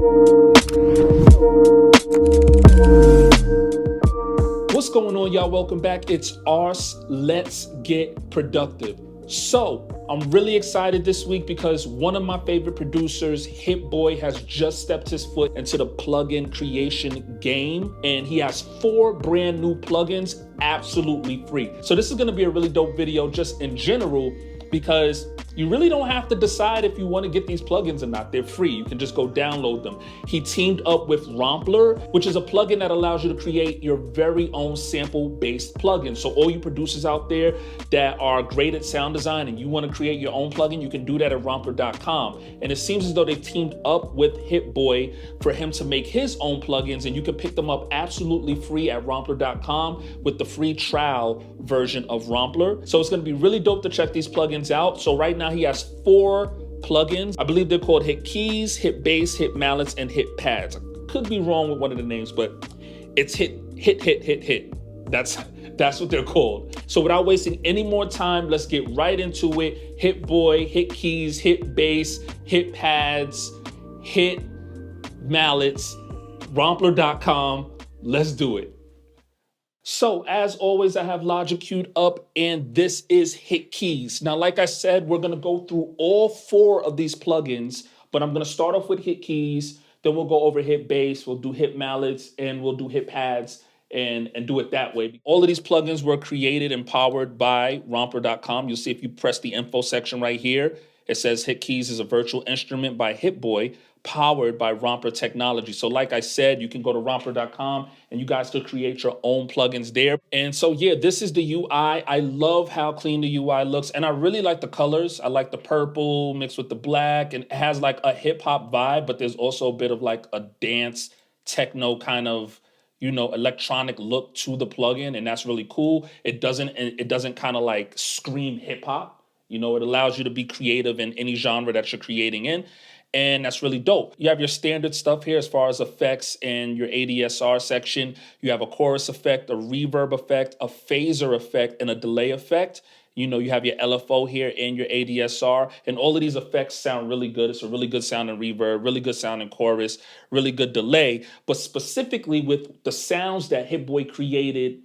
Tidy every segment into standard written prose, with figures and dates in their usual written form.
What's going on, y'all? Welcome back. It's Ars. Let's get productive. So, I'm really excited this week because one of my favorite producers, Hit Boy, has just stepped his foot into the plugin creation game, and he has 4 brand new plugins absolutely free. So this is going to be a really dope video just in general, because you really don't have to decide if you want to get these plugins or not. They're free. You can just go download them. He teamed up with Romplur, which is a plugin that allows you to create your very own sample-based plugin. So all you producers out there that are great at sound design and you want to create your own plugin, you can do that at Romplur.com. And it seems as though they teamed up with Hit Boy for him to make his own plugins, and you can pick them up absolutely free at Romplur.com with the free trial version of Romplur. So it's going to be really dope to check these plugins out. So right now he has 4 plugins. I believe they're called Hit Keys, Hit Bass, Hit Mallets, and Hit Pads. I could be wrong with one of the names, but it's Hit. That's what they're called. So without wasting any more time, let's get right into it. Hit Boy, Hit Keys, Hit Bass, Hit Pads, Hit Mallets, Romplur.com. Let's do it. So as always, I have Logic queued up, and this is Hit Keys. Now, like I said, we're gonna go through all 4 of these plugins, but I'm gonna start off with Hit Keys, then we'll go over Hit Bass, we'll do Hit Mallets, and we'll do Hit Pads and do it that way. All of these plugins were created and powered by Romplur.com. You'll see if you press the info section right here, it says Hit Keys is a virtual instrument by Hit Boy, powered by Romplur technology. So like I said, you can go to Romplur.com and you guys could create your own plugins there. And so yeah, this is the UI. I love how clean the UI looks, and I really like the colors. I like the purple mixed with the black, and it has like a hip hop vibe, but there's also a bit of like a dance techno kind of, you know, electronic look to the plugin, and that's really cool. It doesn't kind of like scream hip hop. You know, it allows you to be creative in any genre that you're creating in. And that's really dope. You have your standard stuff here as far as effects and your ADSR section. You have a chorus effect, a reverb effect, a phaser effect, and a delay effect. You know, you have your LFO here and your ADSR, and all of these effects sound really good. It's a really good sound in reverb, really good sound in chorus, really good delay. But specifically with the sounds that Hit Boy created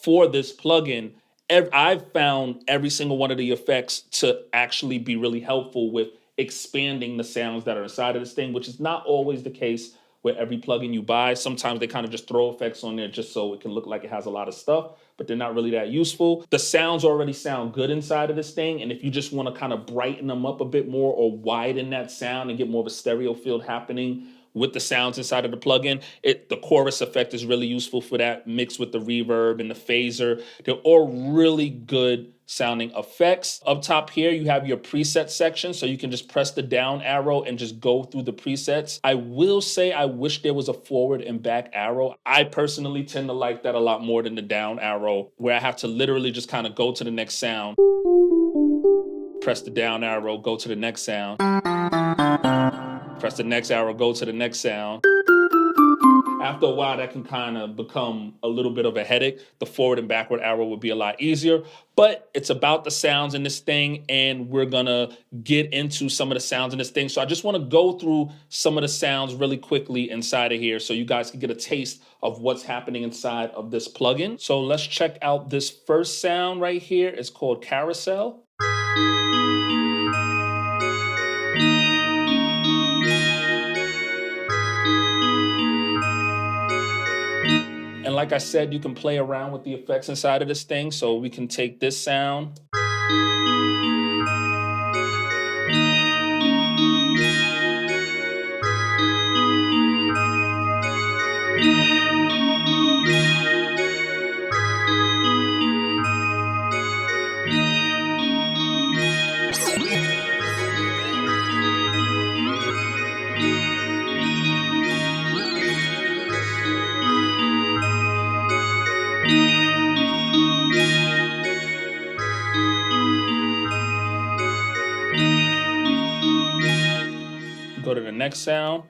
for this plugin, I've found every single one of the effects to actually be really helpful with expanding the sounds that are inside of this thing, which is not always the case with every plugin you buy. Sometimes they kind of just throw effects on there just so it can look like it has a lot of stuff, but they're not really that useful. The sounds already sound good inside of this thing, and if you just want to kind of brighten them up a bit more or widen that sound and get more of a stereo field happening with the sounds inside of the plugin, the chorus effect is really useful for that, mixed with the reverb and the phaser. They're all really good sounding effects. Up top here, you have your preset section, so you can just press the down arrow and just go through the presets. I will say I wish there was a forward and back arrow. I personally tend to like that a lot more than the down arrow, where I have to literally just kind of go to the next sound, press the down arrow, go to the next sound, press the next arrow, go to the next sound. After a while, that can kind of become a little bit of a headache. The forward and backward arrow would be a lot easier, but it's about the sounds in this thing, and we're gonna get into some of the sounds in this thing. So I just wanna go through some of the sounds really quickly inside of here so you guys can get a taste of what's happening inside of this plugin. So let's check out this first sound right here. It's called Carousel. And like I said, you can play around with the effects inside of this thing. So we can take this sound. Go to the next sound.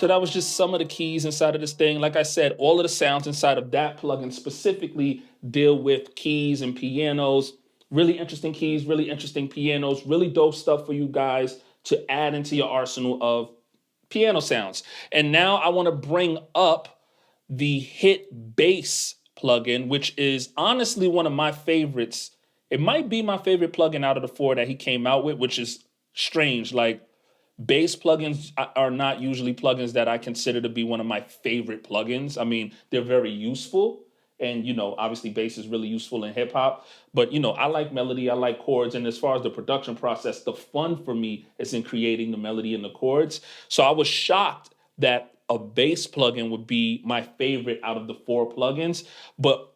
So that was just some of the keys inside of this thing. Like I said, all of the sounds inside of that plugin specifically deal with keys and pianos. Really interesting keys, really interesting pianos, really dope stuff for you guys to add into your arsenal of piano sounds. And now I want to bring up the Hit Bass plugin, which is honestly one of my favorites. It might be my favorite plugin out of the four that he came out with, which is strange. Like, bass plugins are not usually plugins that I consider to be one of my favorite plugins. I mean, they're very useful. And, obviously bass is really useful in hip hop. But, I like melody, I like chords. And as far as the production process, the fun for me is in creating the melody and the chords. So I was shocked that a bass plugin would be my favorite out of the four plugins. But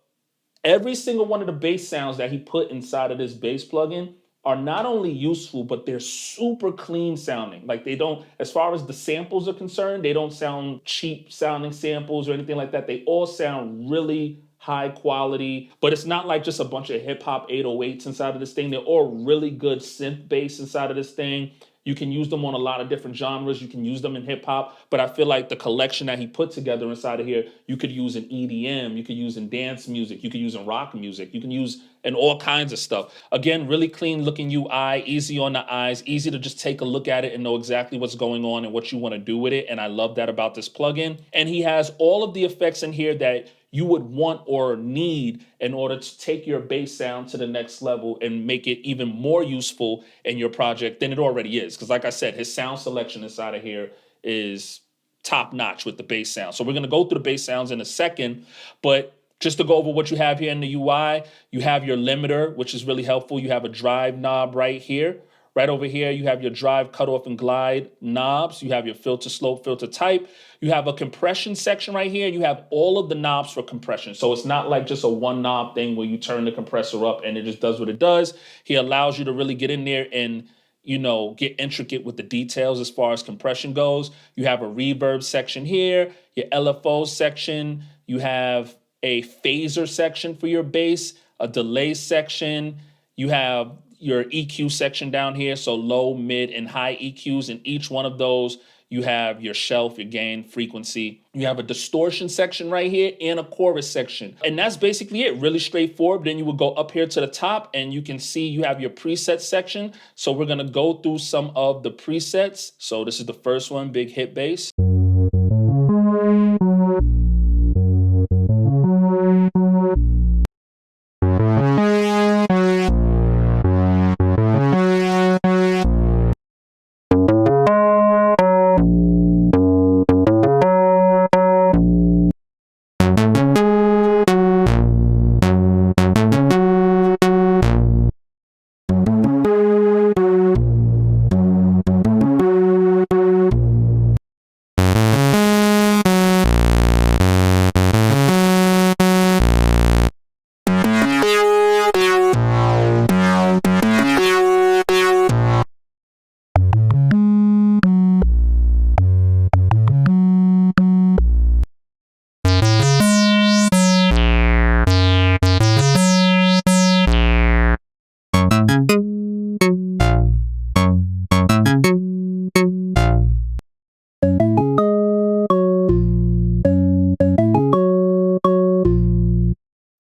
every single one of the bass sounds that he put inside of this bass plugin are not only useful, but they're super clean sounding. Like, they don't, as far as the samples are concerned, they don't sound cheap sounding samples or anything like that. They all sound really high quality, but it's not like just a bunch of hip hop 808s inside of this thing. They're all really good synth bass inside of this thing. You can use them on a lot of different genres. You can use them in hip hop, but I feel like the collection that he put together inside of here, you could use in EDM, you could use in dance music, you could use in rock music, you can use in all kinds of stuff. Again, really clean looking UI, easy on the eyes, easy to just take a look at it and know exactly what's going on and what you want to do with it. And I love that about this plugin. And he has all of the effects in here that you would want or need in order to take your bass sound to the next level and make it even more useful in your project than it already is. Because like I said, his sound selection inside of here is top notch with the bass sound. So we're going to go through the bass sounds in a second, but just to go over what you have here in the UI, you have your limiter, which is really helpful. You have a drive knob right here. Right over here, you have your drive, cutoff, and glide knobs. You have your filter, slope, filter type. You have a compression section right here. You have all of the knobs for compression. So it's not like just a one knob thing where you turn the compressor up and it just does what it does. He allows you to really get in there and, get intricate with the details as far as compression goes. You have a reverb section here, your LFO section. You have a phaser section for your bass, a delay section. You have your EQ section down here, so low, mid, and high EQs. In each one of those, you have your shelf, your gain, frequency. You have a distortion section right here and a chorus section. And that's basically it, really straightforward. Then you would go up here to the top and you can see you have your preset section. So we're gonna go through some of the presets. So this is the first one, Big Hit Bass.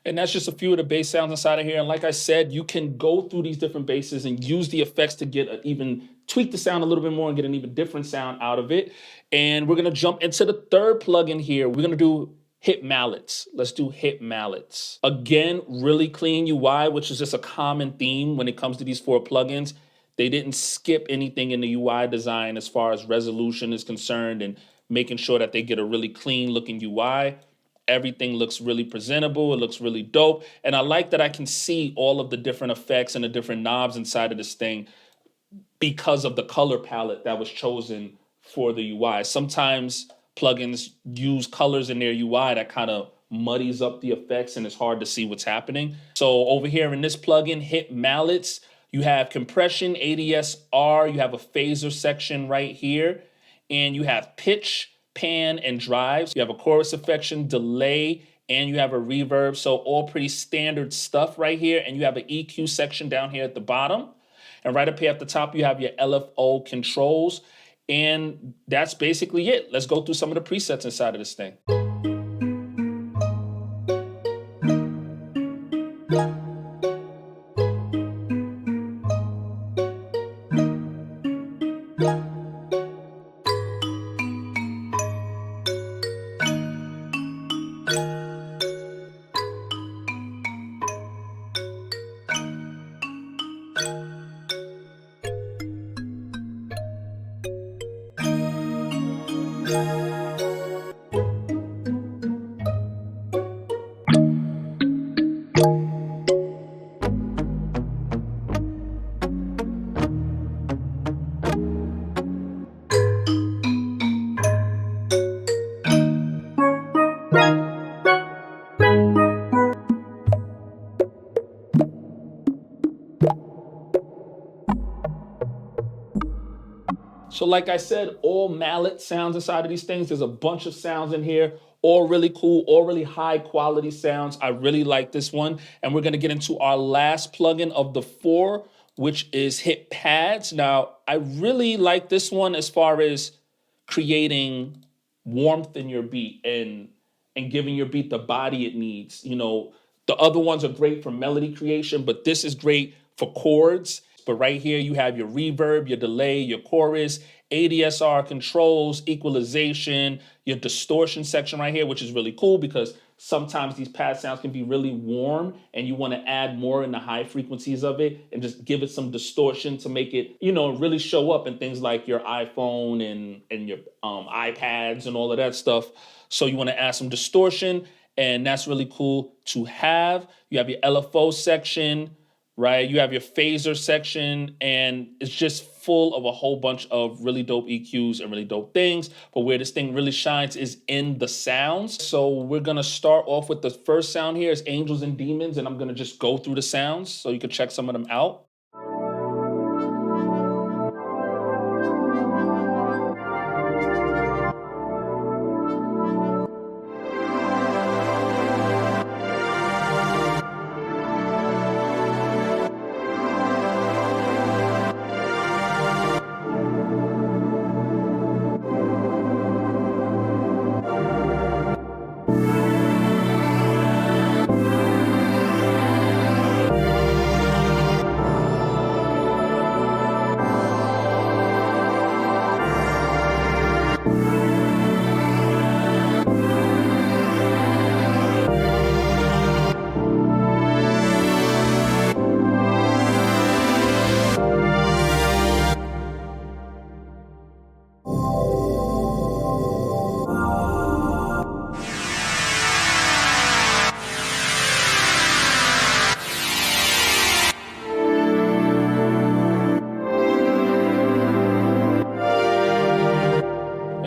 And that's just a few of the bass sounds inside of here. And like I said, you can go through these different basses and use the effects to get tweak the sound a little bit more and get an even different sound out of it. And we're gonna jump into the third plugin here. We're gonna do Hit Mallets. Let's do Hit Mallets. Again, really clean UI, which is just a common theme when it comes to these four plugins. They didn't skip anything in the UI design as far as resolution is concerned and making sure that they get a really clean looking UI. Everything looks really presentable. It looks really dope. And I like that I can see all of the different effects and the different knobs inside of this thing because of the color palette that was chosen for the UI. Sometimes plugins use colors in their UI that kind of muddies up the effects and it's hard to see what's happening. So over here in this plugin, Hit Mallets, you have compression, ADS-R, you have a phaser section right here, and you have pitch, pan, and drives. You have a chorus affection, delay, and you have a reverb. So all pretty standard stuff right here. And you have an EQ section down here at the bottom. And right up here at the top, you have your LFO controls. And that's basically it. Let's go through some of the presets inside of this thing. So like I said, all mallet sounds inside of these things. There's a bunch of sounds in here, all really cool, all really high quality sounds. I really like this one. And we're gonna get into our last plugin of the 4, which is Hit Pads. Now, I really like this one as far as creating warmth in your beat and giving your beat the body it needs. You know, the other ones are great for melody creation, but this is great for chords. But right here, you have your reverb, your delay, your chorus, ADSR controls, equalization, your distortion section right here, which is really cool because sometimes these pad sounds can be really warm and you want to add more in the high frequencies of it and just give it some distortion to make it, you know, really show up in things like your iPhone and your iPads and all of that stuff. So you want to add some distortion, and that's really cool to have. You have your LFO section, right? You have your phaser section, and it's just full of a whole bunch of really dope EQs and really dope things. But where this thing really shines is in the sounds. So we're gonna start off with the first sound here is Angels and Demons, and I'm gonna just go through the sounds so you can check some of them out.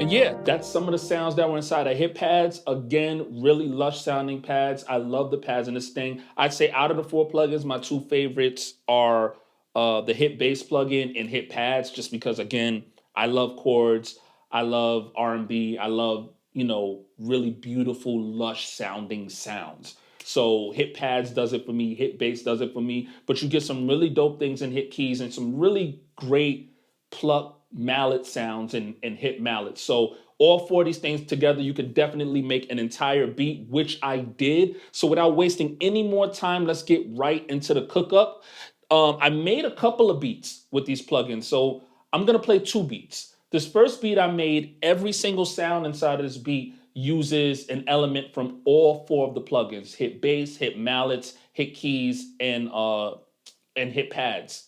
And yeah, that's some of the sounds that were inside of Hit Pads. Again, really lush sounding pads. I love the pads in this thing. I'd say out of the 4 plugins, my 2 favorites are the Hit Bass plugin and Hit Pads, just because, again, I love chords. I love R&B. I love, you know, really beautiful, lush sounding sounds. So Hit Pads does it for me. Hit Bass does it for me. But you get some really dope things in Hit Keys and some really great pluck mallet sounds and Hit Mallets. So all 4 of these things together, you could definitely make an entire beat, which I did. So without wasting any more time, let's get right into the Cookup. I made a couple of beats with these plugins. So I'm going to play 2 beats. This first beat I made, every single sound inside of this beat uses an element from all 4 of the plugins: Hit Bass, Hit Mallets, Hit Keys, and Hit Pads.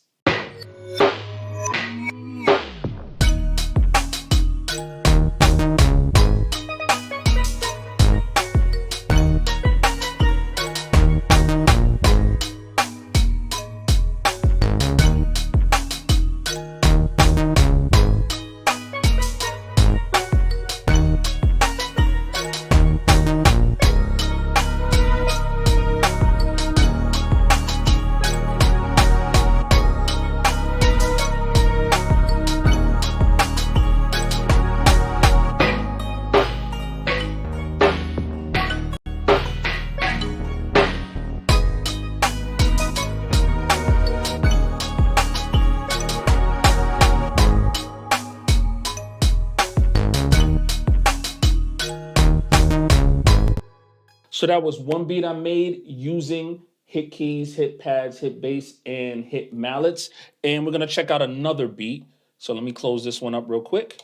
So that was one beat I made using hit keys, hit pads, hit bass, and hit mallets. And we're gonna check out another beat. So let me close this one up real quick.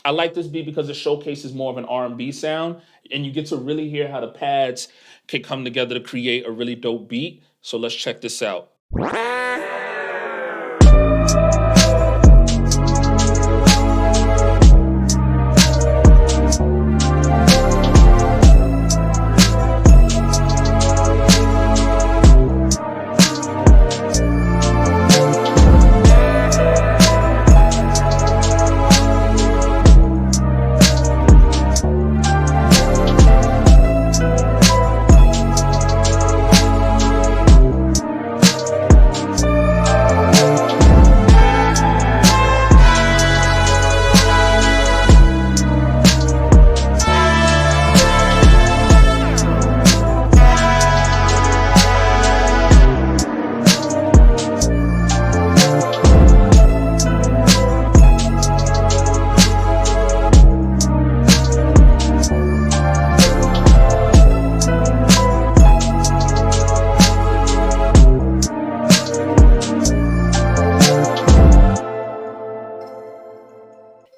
I like this beat because it showcases more of an R&B sound, and you get to really hear how the pads can come together to create a really dope beat. So let's check this out.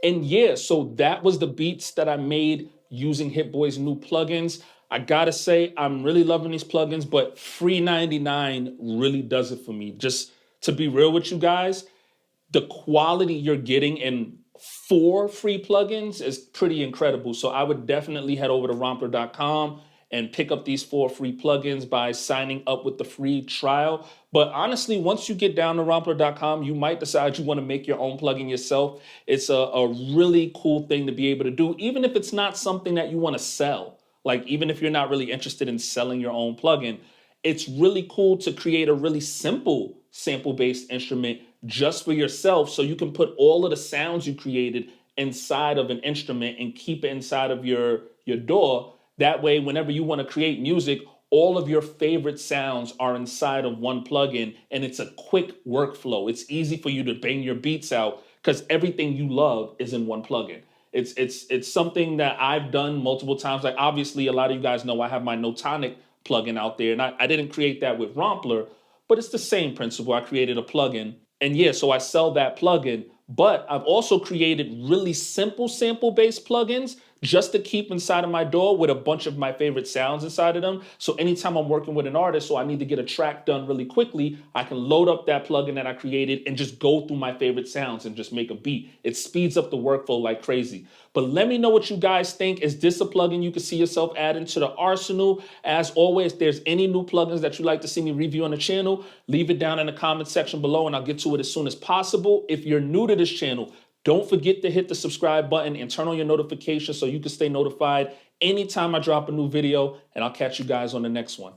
And yeah, so that was the beats that I made using Hit Boy's new plugins. I gotta say, I'm really loving these plugins, but free 99 really does it for me. Just to be real with you guys, the quality you're getting in 4 free plugins is pretty incredible. So I would definitely head over to Romplur.com and pick up these 4 free plugins by signing up with the free trial. But honestly, once you get down to Romplur.com, you might decide you want to make your own plugin yourself. It's a really cool thing to be able to do, even if it's not something that you want to sell. Like, even if you're not really interested in selling your own plugin, it's really cool to create a really simple sample-based instrument just for yourself, so you can put all of the sounds you created inside of an instrument and keep it inside of your DAW. That way, whenever you want to create music, all of your favorite sounds are inside of one plugin, and it's a quick workflow. It's easy for you to bang your beats out because everything you love is in one plugin. It's something that I've done multiple times. Like, obviously, a lot of you guys know I have my Notonic plugin out there, and I didn't create that with Romplur, but it's the same principle. I created a plugin, and yeah, so I sell that plugin, but I've also created really simple sample-based plugins just to keep inside of my DAW with a bunch of my favorite sounds inside of them. So anytime I'm working with an artist, so I need to get a track done really quickly, I can load up that plugin that I created and just go through my favorite sounds and just make a beat. It speeds up the workflow like crazy. But let me know what you guys think. Is this a plugin you can see yourself adding to the arsenal? As always, if there's any new plugins that you'd like to see me review on the channel, leave it down in the comment section below and I'll get to it as soon as possible. If you're new to this channel, don't forget to hit the subscribe button and turn on your notifications so you can stay notified anytime I drop a new video, and I'll catch you guys on the next one.